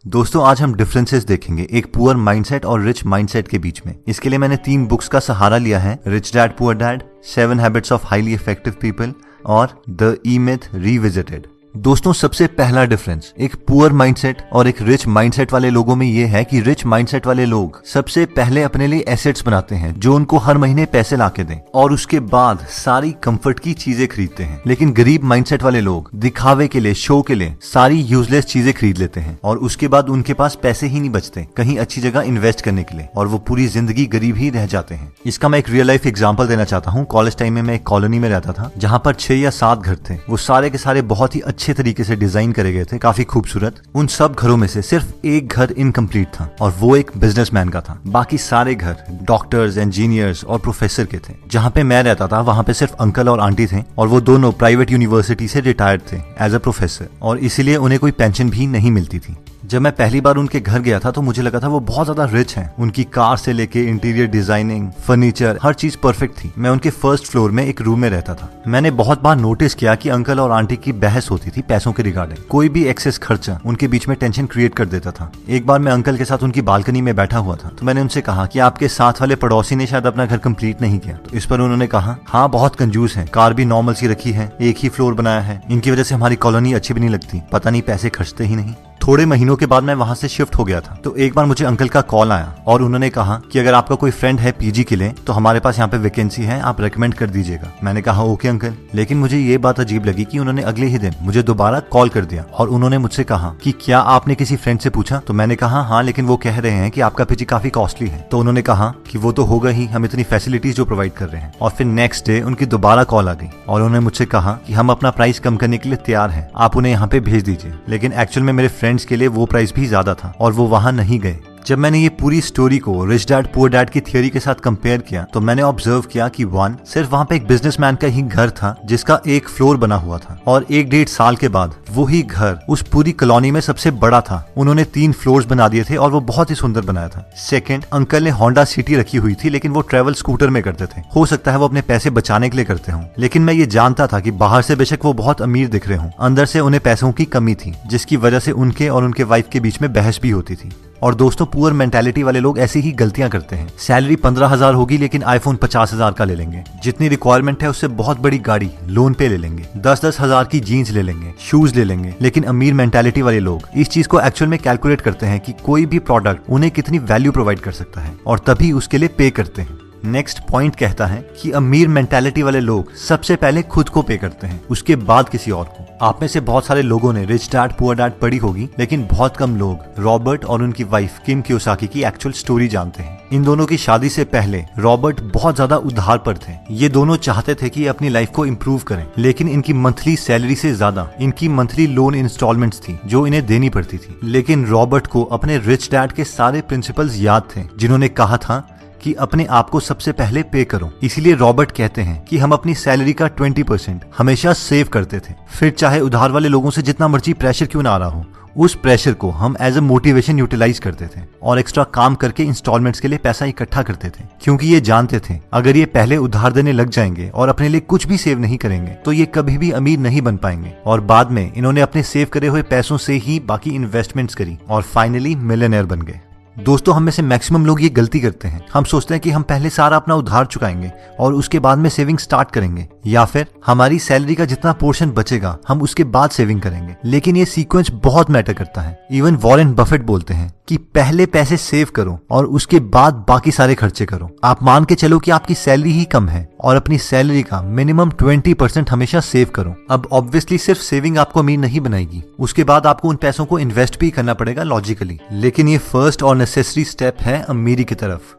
दोस्तों आज हम डिफरेंसेस देखेंगे एक पुअर माइंडसेट और रिच माइंडसेट के बीच में। इसके लिए मैंने 3 बुक्स का सहारा लिया है, rich dad poor dad, 7 habits of highly effective people और द ई मिथ रिविजिटेड। दोस्तों सबसे पहला डिफरेंस एक पुअर माइंडसेट और एक रिच माइंडसेट वाले लोगों में ये है कि रिच माइंडसेट वाले लोग सबसे पहले अपने लिए एसेट्स बनाते हैं जो उनको हर महीने पैसे लाके दें और उसके बाद सारी कंफर्ट की चीजें खरीदते हैं। लेकिन गरीब माइंडसेट वाले लोग दिखावे के लिए, शो के लिए सारी यूजलेस चीजें खरीद लेते हैं और उसके बाद उनके पास पैसे ही नहीं बचते कहीं अच्छी जगह इन्वेस्ट करने के लिए और वो पूरी जिंदगी गरीब ही रह जाते हैं। इसका मैं एक रियल लाइफ एग्जाम्पल देना चाहता हूँ। कॉलेज टाइम में मैं एक कॉलोनी में रहता था जहाँ पर 6 या 7 घर थे। वो सारे के सारे बहुत ही अच्छे तरीके से डिजाइन करे गए थे, काफी खूबसूरत। उन सब घरों में से सिर्फ एक घर इनकम्प्लीट था और वो एक बिजनेसमैन का था। बाकी सारे घर डॉक्टर्स, इंजीनियर्स और प्रोफेसर के थे। जहाँ पे मैं रहता था वहाँ पे सिर्फ अंकल और आंटी थे और वो दोनों प्राइवेट यूनिवर्सिटी से रिटायर्ड थे एज अ प्रोफेसर और इसीलिए उन्हें कोई पेंशन भी नहीं मिलती थी। जब मैं पहली बार उनके घर गया था तो मुझे लगा था वो बहुत ज्यादा रिच हैं। उनकी कार से लेके इंटीरियर डिजाइनिंग, फर्नीचर, हर चीज परफेक्ट थी। मैं उनके फर्स्ट फ्लोर में एक रूम में रहता था। मैंने बहुत बार नोटिस किया कि अंकल और आंटी की बहस होती थी पैसों के रिगार्डिंग। कोई भी एक्सेस खर्चा उनके बीच में टेंशन क्रिएट कर देता था। एक बार मैं अंकल के साथ उनकी बालकनी में बैठा हुआ था तो मैंने उनसे कहा कि आपके साथ वाले पड़ोसी ने शायद अपना घर कंप्लीट नहीं किया। तो इस पर उन्होंने कहा, हाँ बहुत कंजूस है, कार भी नॉर्मल सी रखी है, एक ही फ्लोर बनाया है, इनकी वजह से हमारी कॉलोनी अच्छी भी नहीं लगती, पता नहीं पैसे खर्चते ही नहीं। थोड़े महीनों के बाद मैं वहां से शिफ्ट हो गया था तो एक बार मुझे अंकल का कॉल आया और उन्होंने कहा कि अगर आपका कोई फ्रेंड है पीजी के लिए तो हमारे पास यहाँ पे वैकेंसी है, आप रेकमेंड कर दीजिएगा। मैंने कहा ओके अंकल। लेकिन मुझे ये बात अजीब लगी कि उन्होंने अगले ही दिन मुझे दोबारा कॉल कर दिया और उन्होंने मुझसे कहा कि क्या आपने किसी फ्रेंड से पूछा? तो मैंने कहा हाँ, लेकिन वो कह रहे हैं कि आपका पीजी काफी कॉस्टली है। तो उन्होंने कहा कि वो तो होगा ही, हम इतनी फैसिलिटीज जो प्रोवाइड कर रहे हैं। और फिर नेक्स्ट डे उनकी दोबारा कॉल आ गई और उन्होंने मुझसे कहा कि हम अपना प्राइस कम करने के लिए तैयार है, आप उन्हें यहाँ पे भेज दीजिए। लेकिन एक्चुअल में मेरे फ्रेंड्स के लिए वो प्राइस भी ज्यादा था और वो वहां नहीं गए। जब मैंने ये पूरी स्टोरी को रिच डैड पुअर डैड की थियोरी के साथ कंपेयर किया तो मैंने ऑब्जर्व किया कि 1 सिर्फ वहां पे एक बिजनेसमैन का ही घर था जिसका एक फ्लोर बना हुआ था और 1-1.5 साल के बाद वो ही घर उस पूरी कॉलोनी में सबसे बड़ा था। उन्होंने 3 फ्लोर्स बना दिए थे और वो बहुत ही सुंदर बनाया था। सेकंड, अंकल ने होंडा सिटी रखी हुई थी लेकिन वो ट्रेवल स्कूटर में करते थे। हो सकता है वो अपने पैसे बचाने के लिए करते हों, लेकिन मैं ये जानता था कि बाहर से बेशक वो बहुत अमीर दिख रहे हों, अंदर से उन्हें पैसों की कमी थी जिसकी वजह से उनके और उनके वाइफ के बीच में बहस भी होती थी। और दोस्तों पुअर मेंटालिटी वाले लोग ऐसी ही गलतियां करते हैं। सैलरी 15,000 होगी लेकिन आईफोन 50,000 का ले लेंगे। जितनी रिक्वायरमेंट है उससे बहुत बड़ी गाड़ी लोन पे ले लेंगे। 10-10 हजार की जीन्स ले लेंगे, शूज ले लेंगे। लेकिन अमीर मेंटालिटी वाले लोग इस चीज को एक्चुअल में कैलकुलेट करते हैं कि कोई भी प्रोडक्ट उन्हें कितनी वैल्यू प्रोवाइड कर सकता है और तभी उसके लिए पे करते हैं। नेक्स्ट पॉइंट कहता है कि अमीर मेंटालिटी वाले लोग सबसे पहले खुद को पे करते हैं, उसके बाद किसी और को। आप में से बहुत सारे लोगों ने रिच डैड पुअर डैड पढ़ी होगी लेकिन बहुत कम लोग रॉबर्ट और उनकी वाइफ किम कियोसाकी की एक्चुअल स्टोरी जानते हैं। इन दोनों की शादी से पहले रॉबर्ट बहुत ज्यादा उधार पर थे। ये दोनों चाहते थे कि अपनी लाइफ को इम्प्रूव करें लेकिन इनकी मंथली सैलरी से ज्यादा इनकी मंथली लोन इंस्टॉलमेंट्स थी जो इन्हें देनी पड़ती थी। लेकिन रॉबर्ट को अपने रिच डैड के सारे प्रिंसिपल्स याद थे जिन्होंने कहा था कि अपने आप को सबसे पहले पे करो। इसीलिए रॉबर्ट कहते हैं कि हम अपनी सैलरी का 20% हमेशा सेव करते थे। फिर चाहे उधार वाले लोगों से जितना मर्जी प्रेशर क्यों ना आ रहा हो, उस प्रेशर को हम एज अ मोटिवेशन यूटिलाइज करते थे और एक्स्ट्रा काम करके इंस्टॉलमेंट्स के लिए पैसा इकट्ठा करते थे, क्योंकि ये जानते थे अगर ये पहले उधार देने लग जाएंगे और अपने लिए कुछ भी सेव नहीं करेंगे तो ये कभी भी अमीर नहीं बन पाएंगे। और बाद में इन्होंने अपने सेव करे हुए पैसों से ही बाकी इन्वेस्टमेंट्स करी और फाइनली मिलियनेयर बन गए। दोस्तों हम में से मैक्सिमम लोग ये गलती करते हैं। हम सोचते हैं कि हम पहले सारा अपना उधार चुकाएंगे और उसके बाद में सेविंग स्टार्ट करेंगे, या फिर हमारी सैलरी का जितना पोर्शन बचेगा हम उसके बाद सेविंग करेंगे। लेकिन ये सीक्वेंस बहुत मैटर करता है। इवन वॉरेन बफेट बोलते हैं कि पहले पैसे सेव करो और उसके बाद बाकी सारे खर्चे करो। आप मान के चलो कि आपकी सैलरी ही कम है और अपनी सैलरी का मिनिमम 20% हमेशा सेव करो। अब ऑब्वियसली सिर्फ सेविंग आपको अमीर नहीं बनाएगी, उसके बाद आपको उन पैसों को इन्वेस्ट भी करना पड़ेगा लॉजिकली, लेकिन ये फर्स्ट और नेसेसरी स्टेप है अमीरी की तरफ।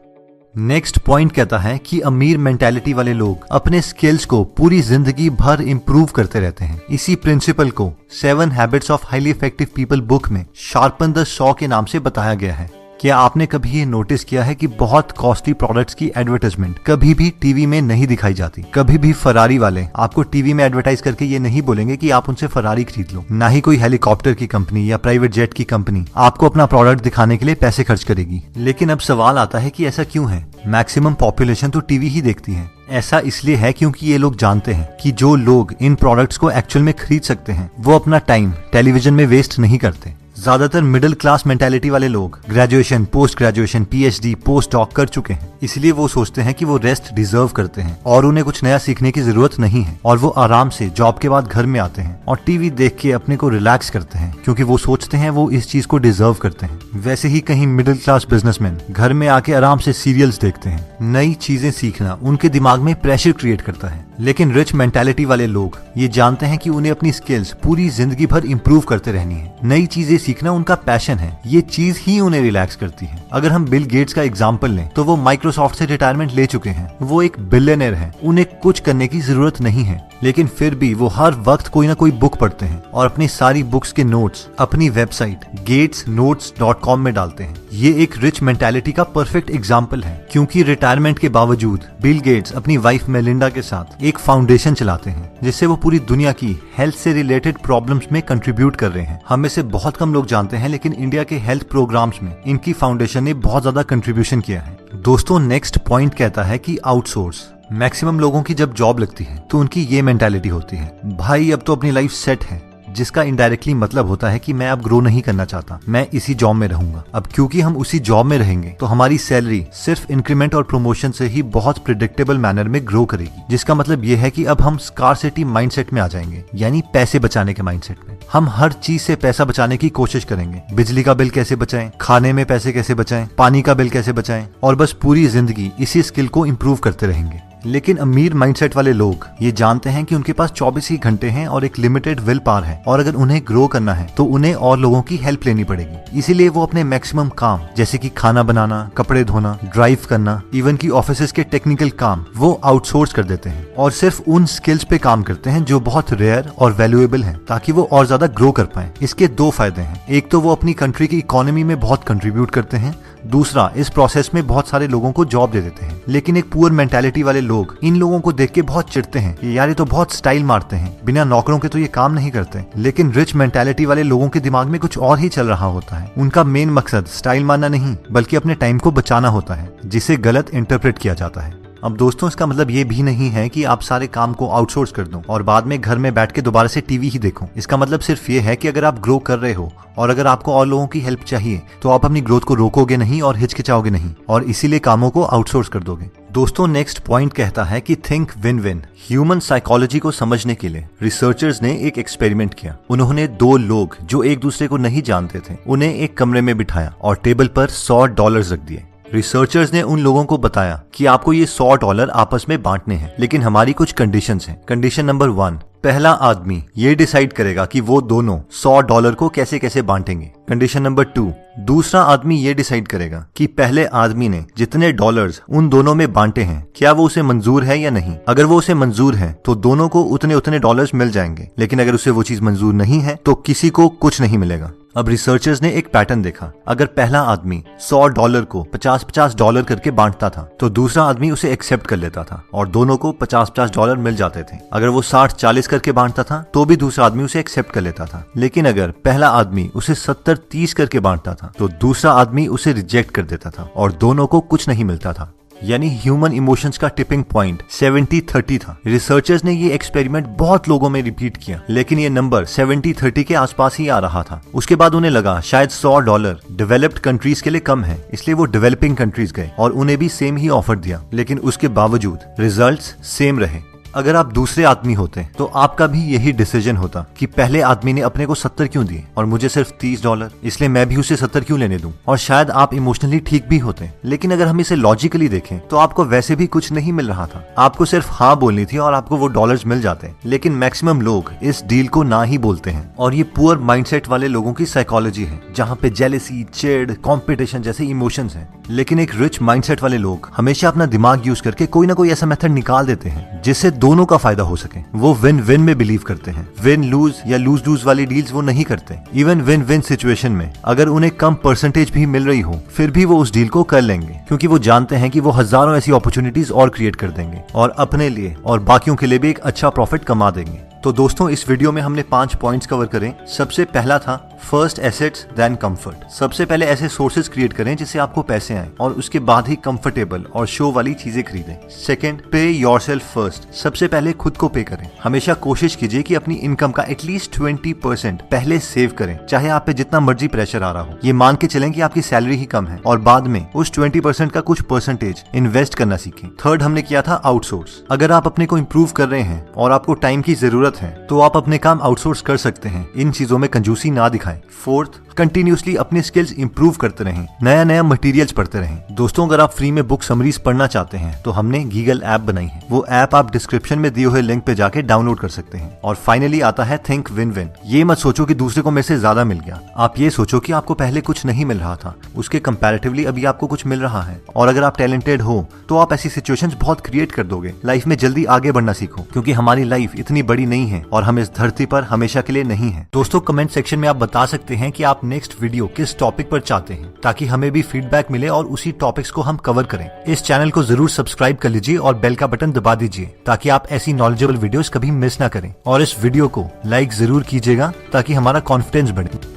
नेक्स्ट पॉइंट कहता है कि अमीर मेंटालिटी वाले लोग अपने स्किल्स को पूरी जिंदगी भर इंप्रूव करते रहते हैं। इसी प्रिंसिपल को 7 habits of highly effective people book में शार्पन द सॉ के नाम से बताया गया है। क्या आपने कभी ये नोटिस किया है कि बहुत कॉस्टली प्रोडक्ट्स की एडवर्टाइजमेंट कभी भी टीवी में नहीं दिखाई जाती? कभी भी फरारी वाले आपको टीवी में एडवर्टाइज करके ये नहीं बोलेंगे कि आप उनसे फरारी खरीद लो। ना ही कोई हेलीकॉप्टर की कंपनी या प्राइवेट जेट की कंपनी आपको अपना प्रोडक्ट दिखाने के लिए पैसे खर्च करेगी। लेकिन अब सवाल आता है कि ऐसा क्यों है? मैक्सिमम पॉपुलेशन तो टीवी ही देखती है। ऐसा इसलिए है क्योंकि ये लोग जानते हैं कि जो लोग इन प्रोडक्ट्स को एक्चुअल में खरीद सकते हैं वो अपना टाइम टेलीविजन में वेस्ट नहीं करते। ज्यादातर मिडिल क्लास मेंटालिटी वाले लोग graduation, post graduation, PhD, post doc कर चुके हैं, इसलिए वो सोचते हैं कि वो रेस्ट डिजर्व करते हैं और उन्हें कुछ नया सीखने की जरूरत नहीं है, और वो आराम से जॉब के बाद घर में आते हैं और टीवी देख के अपने को रिलैक्स करते हैं, क्योंकि वो सोचते हैं वो इस चीज को डिजर्व करते हैं। वैसे ही कहीं मिडिल क्लास बिजनेसमैन घर में आके आराम से सीरियल्स देखते हैं। नई चीजें सीखना उनके दिमाग में प्रेशर क्रिएट करता है। लेकिन रिच मेंटालिटी वाले लोग ये जानते हैं कि उन्हें अपनी स्किल्स पूरी जिंदगी भर इंप्रूव करते रहनी है। नई चीजें सीखना उनका पैशन है, ये चीज ही उन्हें रिलैक्स करती है। अगर हम बिल गेट्स का एग्जांपल लें तो वो माइक्रोसॉफ्ट से रिटायरमेंट ले चुके हैं, वो एक बिलियनर है, उन्हें कुछ करने की जरूरत नहीं है, लेकिन फिर भी वो हर वक्त कोई ना कोई बुक पढ़ते हैं और अपनी सारी बुक्स के नोट्स अपनी वेबसाइट gatesnotes.com में डालते हैं। ये एक रिच मेंटालिटी का परफेक्ट एग्जाम्पल है, क्योंकि रिटायरमेंट के बावजूद बिल गेट्स अपनी वाइफ मेलिंडा के साथ एक फाउंडेशन चलाते हैं, जिससे वो पूरी दुनिया की हेल्थ से रिलेटेड प्रॉब्लम्स में कंट्रीब्यूट कर रहे हैं। हम में से बहुत कम लोग जानते हैं, लेकिन इंडिया के हेल्थ प्रोग्राम्स में इनकी फाउंडेशन ने बहुत ज्यादा कंट्रीब्यूशन किया है। दोस्तों, नेक्स्ट पॉइंट कहता है कि आउटसोर्स। मैक्सिमम लोगों की जब जॉब लगती है तो उनकी ये मेंटालिटी होती है, भाई अब तो अपनी लाइफ सेट है, जिसका इनडायरेक्टली मतलब होता है कि मैं अब ग्रो नहीं करना चाहता, मैं इसी जॉब में रहूंगा। अब क्योंकि हम उसी जॉब में रहेंगे तो हमारी सैलरी सिर्फ इंक्रीमेंट और प्रमोशन से ही बहुत प्रिडिक्टेबल मैनर में ग्रो करेगी, जिसका मतलब ये है कि अब हम स्कार्सिटी माइंडसेट में आ जाएंगे, यानी पैसे बचाने के माइंडसेट में। हम हर चीज से पैसा बचाने की कोशिश करेंगे। बिजली का बिल कैसे बचाएं, खाने में पैसे कैसे बचाएं, पानी का बिल कैसे बचाएं, और बस पूरी जिंदगी इसी स्किल को इम्प्रूव करते रहेंगे। लेकिन अमीर माइंडसेट वाले लोग ये जानते हैं कि उनके पास 24 ही घंटे हैं और एक लिमिटेड विल पावर है, और अगर उन्हें ग्रो करना है तो उन्हें और लोगों की हेल्प लेनी पड़ेगी। इसीलिए वो अपने मैक्सिमम काम, जैसे कि खाना बनाना, कपड़े धोना, ड्राइव करना, इवन की ऑफिस के टेक्निकल काम, वो आउटसोर्स कर देते हैं और सिर्फ उन स्किल्स पे काम करते हैं जो बहुत रेयर और वैल्यूएबल हैं, ताकि वो और ज्यादा ग्रो कर पाए। इसके दो फायदे हैं, एक तो वो अपनी कंट्री की इकोनॉमी में बहुत कंट्रीब्यूट करते हैं, दूसरा इस प्रोसेस में बहुत सारे लोगों को जॉब दे देते हैं। लेकिन एक पुअर मेंटालिटी वाले लोग इन लोगों को देख के बहुत चिढ़ते हैं, यार ये तो बहुत स्टाइल मारते हैं, बिना नौकरों के तो ये काम नहीं करते। लेकिन रिच मेंटालिटी वाले लोगों के दिमाग में कुछ और ही चल रहा होता है। उनका मेन मकसद स्टाइल मारना नहीं, बल्कि अपने टाइम को बचाना होता है, जिसे गलत इंटरप्रेट किया जाता है। अब दोस्तों, इसका मतलब ये भी नहीं है कि आप सारे काम को आउटसोर्स कर दो और बाद में घर में बैठ के दोबारा से टीवी ही देखो। इसका मतलब सिर्फ ये है कि अगर आप ग्रो कर रहे हो और अगर आपको और लोगों की हेल्प चाहिए तो आप अपनी ग्रोथ को रोकोगे नहीं और हिचकिचाओगे नहीं, और इसीलिए कामों को आउटसोर्स कर दोगे। दोस्तों, नेक्स्ट पॉइंट कहता है कि think win win. Human psychology को समझने के लिए रिसर्चर्स ने एक एक्सपेरिमेंट किया। उन्होंने दो लोग जो एक दूसरे को नहीं जानते थे, उन्हें एक कमरे में बिठाया और टेबल पर $100 रख दिए। रिसर्चर्स ने उन लोगों को बताया कि आपको ये $100 आपस में बांटने हैं, लेकिन हमारी कुछ कंडीशंस हैं। कंडीशन नंबर 1, पहला आदमी ये डिसाइड करेगा कि वो दोनों $100 को कैसे कैसे बांटेंगे। कंडीशन नंबर 2, दूसरा आदमी ये डिसाइड करेगा कि पहले आदमी ने जितने डॉलर्स उन दोनों में बांटे हैं, क्या वो उसे मंजूर है या नहीं। अगर वो उसे मंजूर है तो दोनों को उतने उतने डॉलर्स मिल जाएंगे, लेकिन अगर उसे वो चीज मंजूर नहीं है तो किसी को कुछ नहीं मिलेगा। अब रिसर्चर्स ने एक पैटर्न देखा। अगर पहला आदमी $100 को $50 करके बांटता था तो दूसरा आदमी उसे एक्सेप्ट कर लेता था और दोनों को $50 मिल जाते थे। अगर वो 60-40 करके बांटता था तो भी दूसरा आदमी उसे एक्सेप्ट कर लेता था। लेकिन अगर पहला आदमी उसे 70-30 करके बांटता था तो दूसरा आदमी उसे रिजेक्ट कर देता था और दोनों को कुछ नहीं मिलता था। यानी ह्यूमन इमोशंस का टिपिंग पॉइंट 70-30 था। रिसर्चर्स ने ये एक्सपेरिमेंट बहुत लोगों में रिपीट किया, लेकिन ये नंबर 70-30 के आसपास ही आ रहा था। उसके बाद उन्हें लगा शायद $100 डेवलप्ड कंट्रीज के लिए कम है, इसलिए वो डेवलपिंग कंट्रीज गए और उन्हें भी सेम ही ऑफर दिया, लेकिन उसके बावजूद रिजल्ट्स सेम रहे। अगर आप दूसरे आदमी होते तो आपका भी यही डिसीजन होता कि पहले आदमी ने अपने को 70 क्यों दिए और मुझे सिर्फ $30, इसलिए मैं भी उसे 70 क्यों लेने दूं। और शायद आप इमोशनली ठीक भी होते, लेकिन अगर हम इसे लॉजिकली देखें तो आपको वैसे भी कुछ नहीं मिल रहा था। आपको सिर्फ हाँ बोलनी थी और आपको वो डॉलर्स मिल जाते। लेकिन मैक्सिमम लोग इस डील को ना ही बोलते हैं, और ये पुअर माइंडसेट वाले लोगों की साइकोलॉजी है, जहाँ पे जेलेसी, चिढ़, कॉम्पिटिशन जैसे इमोशंस हैं। लेकिन एक रिच माइंडसेट वाले लोग हमेशा अपना दिमाग यूज करके कोई ना कोई ऐसा मेथड निकाल देते हैं जिससे दोनों का फायदा हो सके। वो विन विन में बिलीव करते हैं। विन लूज या लूज लूज वाली डील्स वो नहीं करते। इवन विन विन सिचुएशन में अगर उन्हें कम परसेंटेज भी मिल रही हो, फिर भी वो उस डील को कर लेंगे, क्योंकि वो जानते हैं कि वो हजारों ऐसी अपॉर्चुनिटीज और क्रिएट कर देंगे और अपने लिए और बाकियों के लिए भी एक अच्छा प्रॉफिट कमा देंगे। तो दोस्तों इस वीडियो में हमने 5 पॉइंट्स कवर करें। सबसे पहला था फर्स्ट एसेट्स देन कंफर्ट। सबसे पहले ऐसे सोर्सेज क्रिएट करें जिससे आपको पैसे आए और उसके बाद ही कंफर्टेबल और शो वाली चीजें खरीदें। सेकंड, पे योरसेल्फ फर्स्ट। सबसे पहले खुद को पे करें। हमेशा कोशिश कीजिए कि अपनी इनकम का एटलीस्ट 20% पहले सेव करें, चाहे आप पे जितना मर्जी प्रेशर आ रहा हो। ये मान के चलें कि आपकी सैलरी ही कम है और बाद में उस 20% का कुछ परसेंटेज इन्वेस्ट करना सीखें। थर्ड हमने किया था आउटसोर्स। अगर आप अपने को इम्प्रूव कर रहे हैं और आपको टाइम की जरूरत है तो आप अपने काम आउटसोर्स कर सकते हैं। इन चीजों में कंजूसी ना दिखाएं। फोर्थ, कंटिन्यूसली अपने स्किल्स इंप्रूव करते रहें, नया नया मटेरियल्स पढ़ते रहें। दोस्तों अगर आप फ्री में बुक समरीज पढ़ना चाहते हैं तो हमने गीगल ऐप बनाई है। वो ऐप आप डिस्क्रिप्शन में दिए हुए लिंक पे जाके डाउनलोड कर सकते हैं। और फाइनली आता है थिंक विन विन। ये मत सोचो कि दूसरे को मेरे से ज्यादा मिल गया, आप ये सोचो कि आपको पहले कुछ नहीं मिल रहा था, उसके कंपैरेटिवली अभी आपको कुछ मिल रहा है। और अगर आप टैलेंटेड हो तो आप ऐसी सिचुएशंस बहुत क्रिएट कर दोगे। लाइफ में जल्दी आगे बढ़ना सीखो, क्योंकि हमारी लाइफ इतनी बड़ी नहीं है और हम इस धरती पर हमेशा के लिए नहीं है। दोस्तों कमेंट सेक्शन में आप बता सकते हैं कि आप नेक्स्ट वीडियो किस टॉपिक पर चाहते हैं, ताकि हमें भी फीडबैक मिले और उसी टॉपिक्स को हम कवर करें। इस चैनल को जरूर सब्सक्राइब कर लीजिए और बेल का बटन दबा दीजिए ताकि आप ऐसी नॉलेजेबल वीडियोस कभी मिस ना करें। और इस वीडियो को लाइक जरूर कीजिएगा ताकि हमारा कॉन्फिडेंस बढ़े।